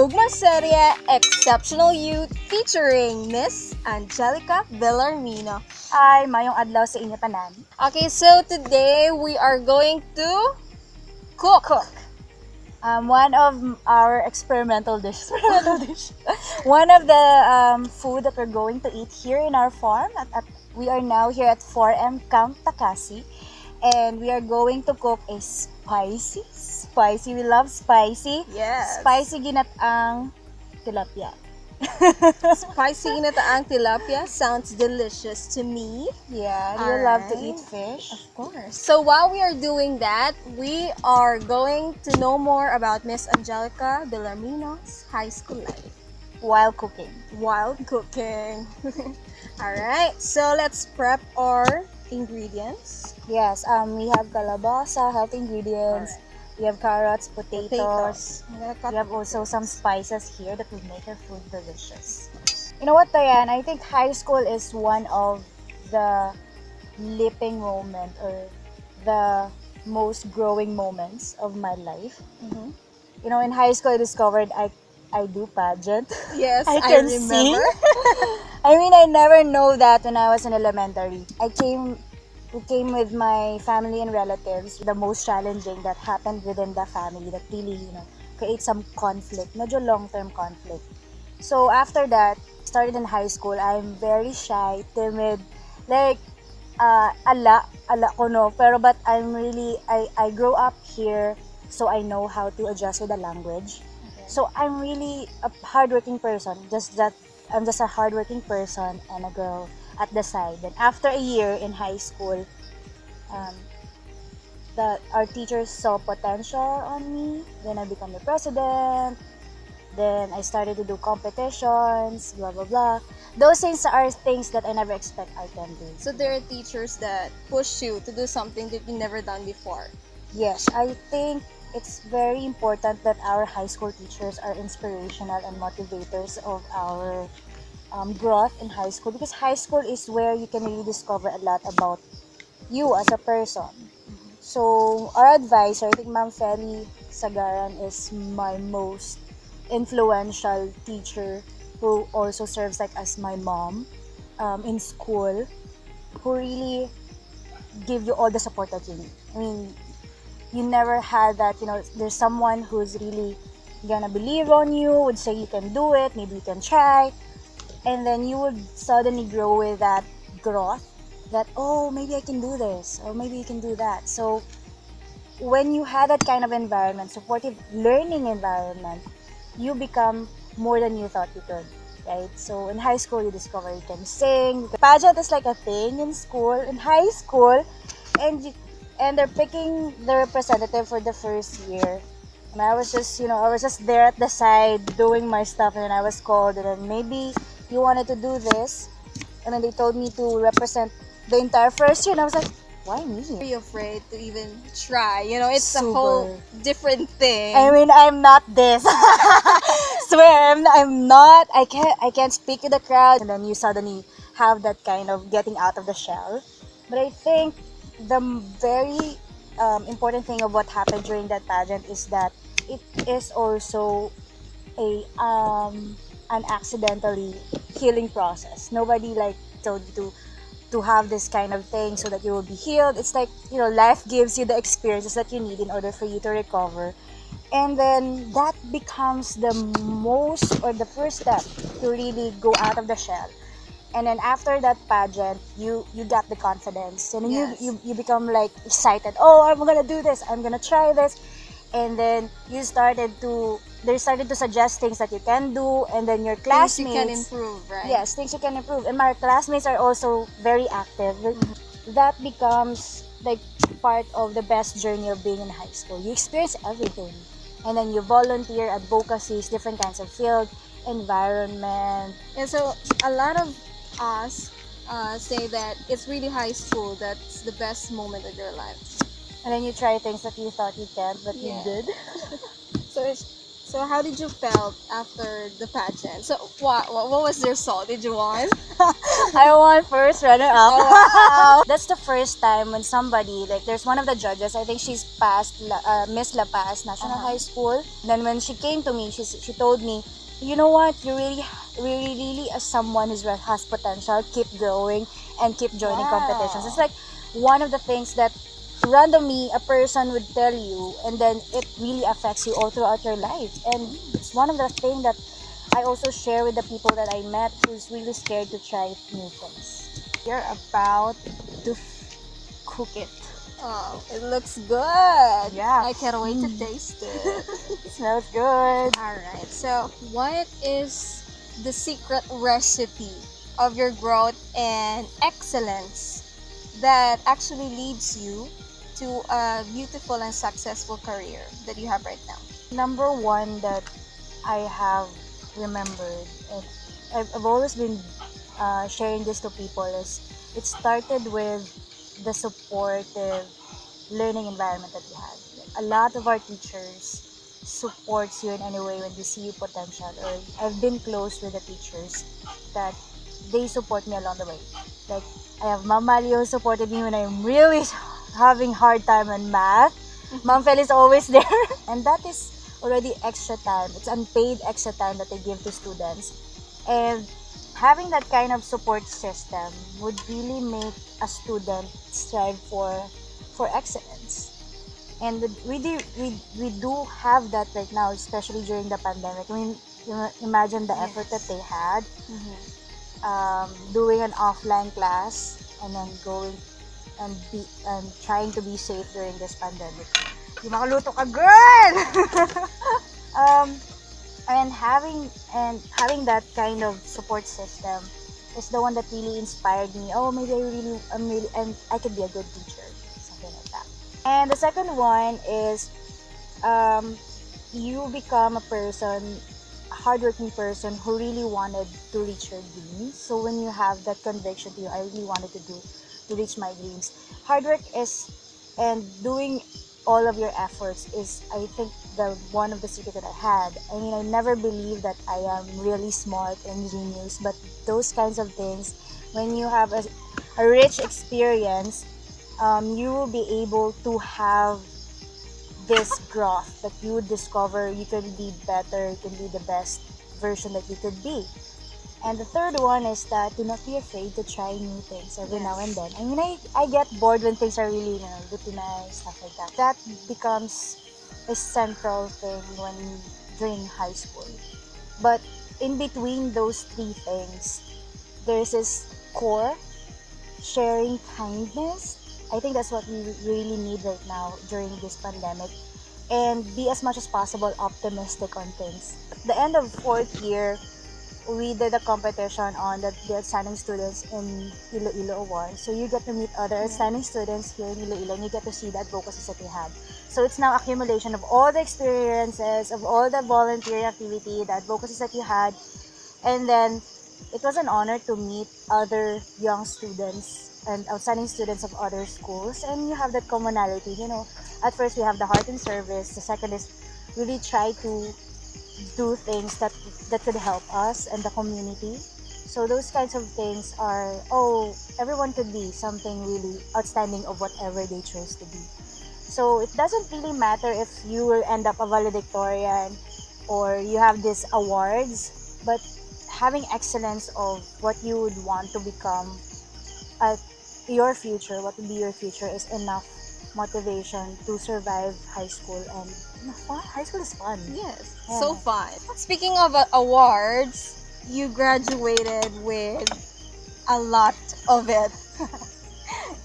Gugma Serye Exceptional Youth featuring Miss Angelica Belarmino. Ay, mayong adlaw sa inyo tanan. Okay, so today we are going to cook. One of our experimental dish. One of the food that we're going to eat here in our farm. We are now here at 4M Camp Takasi. And we are going to cook a spicy. We love spicy. Yes. Spicy ginataang tilapia. Spicy ginataang tilapia sounds delicious to me. Yeah, do you love to eat fish? Of course. So while we are doing that, we are going to know more about Miss Angelica Belarmino's high school life While cooking. while cooking. Alright, so let's prep our ingredients. Yes, we have kalabasa, healthy ingredients. We have carrots, potatoes. I'm gonna cut We have also some spices here that will make our food delicious. You know what, Dianne? I think high school is one of the leaping moment or the most growing moments of my life. Mhm. You know, in high school I discovered I do pageant. Yes, I I can remember. I mean, I never know that when I was in elementary. We came with my family and relatives. The most challenging that happened within the family that really, create some conflict, medyo long-term conflict. So after that, started in high school, I'm very shy, timid, like, ala ko no. But I grow up here, so I know how to adjust with the language. Okay. So I'm really a hardworking person. I'm just a hardworking person and a girl at the side. Then after a year in high school, our teachers saw potential on me. Then I became the president. Then I started to do competitions, blah blah blah. Those things are things that I never expect I can do. So there are teachers that push you to do something that you never done before. Yes, I think it's very important that our high school teachers are inspirational and motivators of our growth in high school, because high school is where you can really discover a lot about you as a person. So our advisor, I think Ma'am Feli Sagaran is my most influential teacher, who also serves like as my mom in school, who really give you all the support that you need. I mean, you never had that, there's someone who's really gonna believe on you, would say you can do it, maybe you can try, and then you would suddenly grow with that growth that, oh, maybe I can do this, or maybe you can do that. So when you have that kind of environment, supportive learning environment, you become more than you thought you could, right? So in high school, you discover you can sing. Pageant is like a thing in school, in high school, and they're picking the representative for the first year. And I was just there at the side doing my stuff, and then I was called, and then maybe you wanted to do this, and then they told me to represent the entire first year, and I was like, why me? Are you afraid to even try? It's a Super. whole different thing. I mean, I'm not this. Swear, I'm not. I can't speak to the crowd, and then you suddenly have that kind of getting out of the shell. But I think the very important thing of what happened during that pageant is that it is also an accidentally healing process. Nobody told you to have this kind of thing so that you will be healed. It's like, life gives you the experiences that you need in order for you to recover. And then that becomes the first step to really go out of the shell. And then after that pageant, you got the confidence, and Yes. you become like excited. Oh, I'm gonna do this. I'm gonna try this. And then they started to suggest things that you can do, and then your Things you classmates can improve, right? Yes, things you can improve. And my classmates are also very active. That becomes like part of the best journey of being in high school. You experience everything. And then you volunteer, advocacies, different kinds of field, environment. And so a lot of us say that it's really high school that's the best moment of your life. And then you try things that you thought you can't, but Yeah. you did. So So how did you felt after the pageant? So what was the result? Did you won? I won first runner up. Oh wow! That's the first time when somebody, like, there's one of the judges, I think she's past Miss La Paz National High School. Then when she came to me, she told me, you know what, you really as someone who has potential, keep growing and keep joining competitions. It's like one of the things that randomly a person would tell you, and then it really affects you all throughout your life. And it's one of the things that I also share with the people that I met who's really scared to try new things. You're about to cook it. Oh, it looks good. Yeah. I can't wait to taste it. Smells good. Alright, so what is the secret recipe of your growth and excellence that actually leads you to a beautiful and successful career that you have right now? Number one that I have remembered, and I've always been sharing this to people, is it started with the supportive learning environment that we had. A lot of our teachers supports you in any way when they see you potential, or I've been close with the teachers that they support me along the way. Like, I have Ma'am Mario who supported me when I'm really having hard time in math. Ma'am Fel is always there. And that is already extra time. It's unpaid extra time that they give to students. And having that kind of support system would really make a student strive for excellence. And we do have that right now, especially during the pandemic. I mean, imagine the effort that they had, doing an offline class and then going and trying to be safe during this pandemic. Di makaluto ka, girl! um, and having that kind of support system is the one that really inspired me. Oh, maybe and I could be a good teacher, something like that. And the second one is, you become a hardworking person who really wanted to reach your dreams. So when you have that conviction to you, I really wanted to reach my dreams. Hard work is, and doing all of your efforts is, I think, the one of the secret that I had. I mean, I never believed that I am really smart and genius, but those kinds of things, when you have a rich experience, you will be able to have this growth that you would discover you can be better, you can be the best version that you could be. And the third one is that do not be afraid to try new things every now and then. I mean, I get bored when things are really, routinized, stuff like that. That becomes a central thing during high school. But in between those three things, there's this core, sharing kindness. I think that's what we really need right now during this pandemic. And be as much as possible optimistic on things. At the end of fourth year, we did a competition on the outstanding students in Iloilo Award. So you get to meet other outstanding students here in Iloilo, and you get to see the advocacy that we had. So it's now accumulation of all the experiences, of all the volunteer activity, the advocacies that you had. And then it was an honor to meet other young students and outstanding students of other schools. And you have that commonality, At first we have the heart and service. The second is really try to do things that could help us and the community. So those kinds of things are, everyone could be something really outstanding of whatever they chose to be. So it doesn't really matter if you will end up a valedictorian or you have these awards, but having excellence of what you would want to become at your future, what would be your future, is enough motivation to survive high school. And fun. High school is fun. Yes, Yeah. so fun. Speaking of awards, you graduated with a lot of it.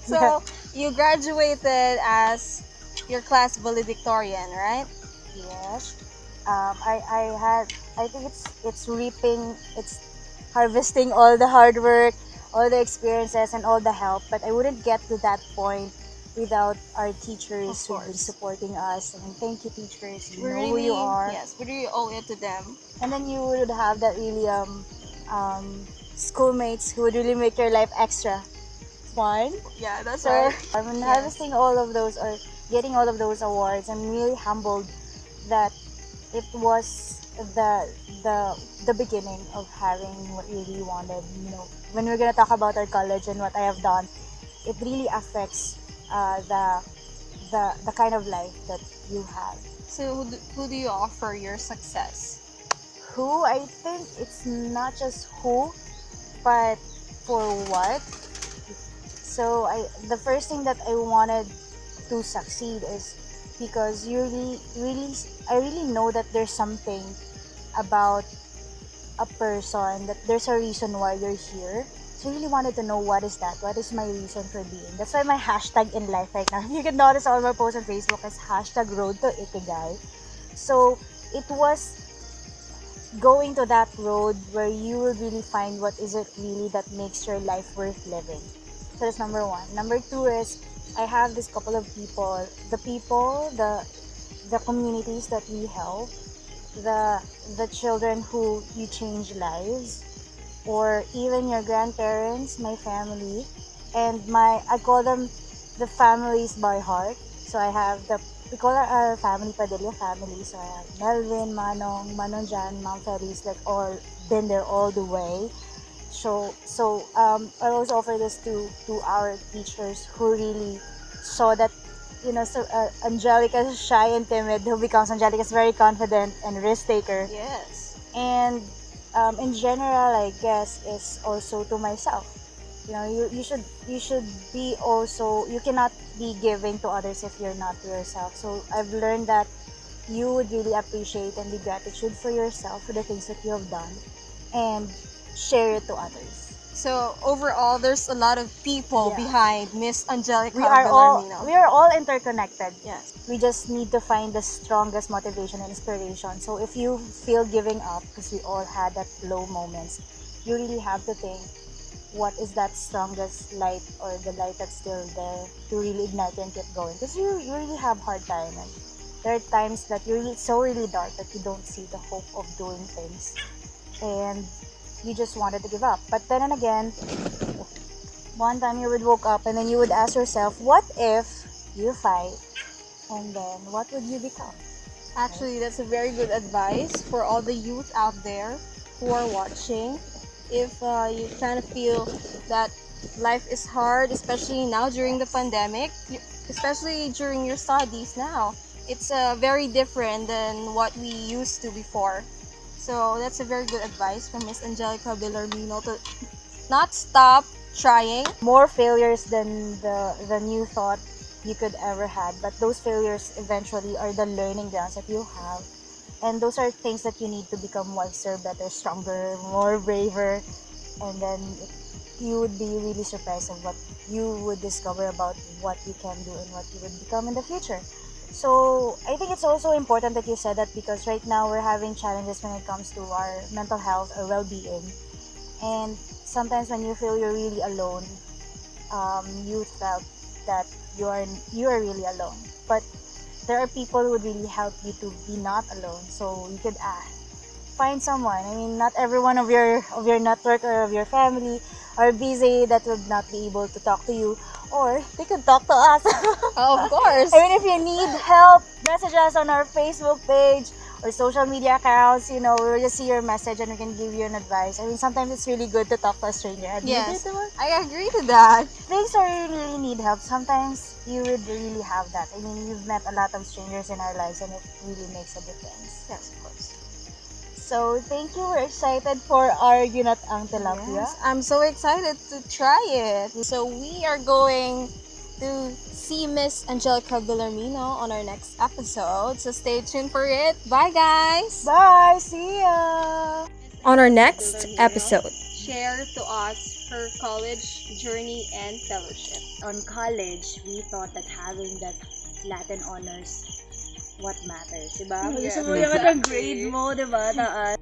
So you graduated as your class valedictorian, right? Yes. I think it's reaping, it's harvesting all the hard work, all the experiences, and all the help. But I wouldn't get to that point without our teachers who've been supporting us. And thank you, teachers. You know who you are. Yes, we really owe it to them. And then you would have that really schoolmates who would really make your life extra fun. Yeah, that's So right. I'm harvesting all of those, or getting all of those awards. I'm really humbled that it was the beginning of having what we really wanted. When we're gonna talk about our college and what I have done, it really affects the kind of life that you have. So who do you offer your success? Who, I think it's not just who, but for what. So the first thing that I wanted to succeed is because I really know that there's something about a person, that there's a reason why you're here. So I really wanted to know what is that? What is my reason for being? That's why my hashtag in life right now, you can notice all my posts on Facebook as hashtag road to ikigai. So it was going to that road where you will really find what is it really that makes your life worth living. So that's number one. Number two is I have this couple of people, the communities that we help, the children who you change lives, or even your grandparents, my family, and I call them the families by heart. So we call our family Padilla family. So I have Melvin, Manong Jan, Mom Feliz, like all been there all the way. So I also offer this to our teachers who really saw that, so Angelica is shy and timid, who becomes Angelica is very confident and risk taker. Yes. And in general, I guess is also to myself. You should be also, you cannot be giving to others if you're not to yourself. So I've learned that you would really appreciate and be gratitude for yourself for the things that you have done, and share it to others. So overall, there's a lot of people Yeah. behind Miss Angelica We are all Belarmino. interconnected. Yes. We just need to find the strongest motivation and inspiration. So if you feel giving up, because we all had that low moments, you really have to think, what is that strongest light, or the light that's still there to really ignite you and keep going? Because you really have hard time, and there are times that you're really dark that you don't see the hope of doing things, and you just wanted to give up. But then and again, one time you would woke up and then you would ask yourself, what if you fight, and then what would you become? Actually, that's a very good advice for all the youth out there who are watching. If you kind of feel that life is hard, especially now during the pandemic, especially during your studies now, it's very different than what we used to before. So that's a very good advice from Miss Angelica Belarmino to not stop trying. More failures than the new thought you could ever had, but those failures eventually are the learning grounds that you have, and those are things that you need to become wiser, better, stronger, more braver, and then you would be really surprised of what you would discover about what you can do and what you would become in the future. So I think it's also important that you said that, because right now we're having challenges when it comes to our mental health or well-being, and sometimes when you feel you're really alone, you felt that you are really alone, but there are people who would really help you to be not alone. So you could find someone. I mean, not every one of your network or of your family are busy that would not be able to talk to you, or they could talk to us. Of course. I mean, if you need help, message us on our Facebook page or social media accounts. We'll just see your message and we can give you an advice. I mean, sometimes it's really good to talk to a stranger. Yes, I agree to that. Things are really need help. Sometimes you would really have that. I mean, we've met a lot of strangers in our lives, and it really makes a difference. Yes, of course. So thank you. We're excited for our ginataang tilapia. Yes, I'm so excited to try it. So we are going to see Miss Angelica Belarmino on our next episode. So stay tuned for it. Bye, guys. Bye. See ya. On our next episode, share to us her college journey and fellowship. On college, we thought that having that Latin honors what matters, diba? Yes, Gusto mo naman ng exactly. grade mo, diba? Taas.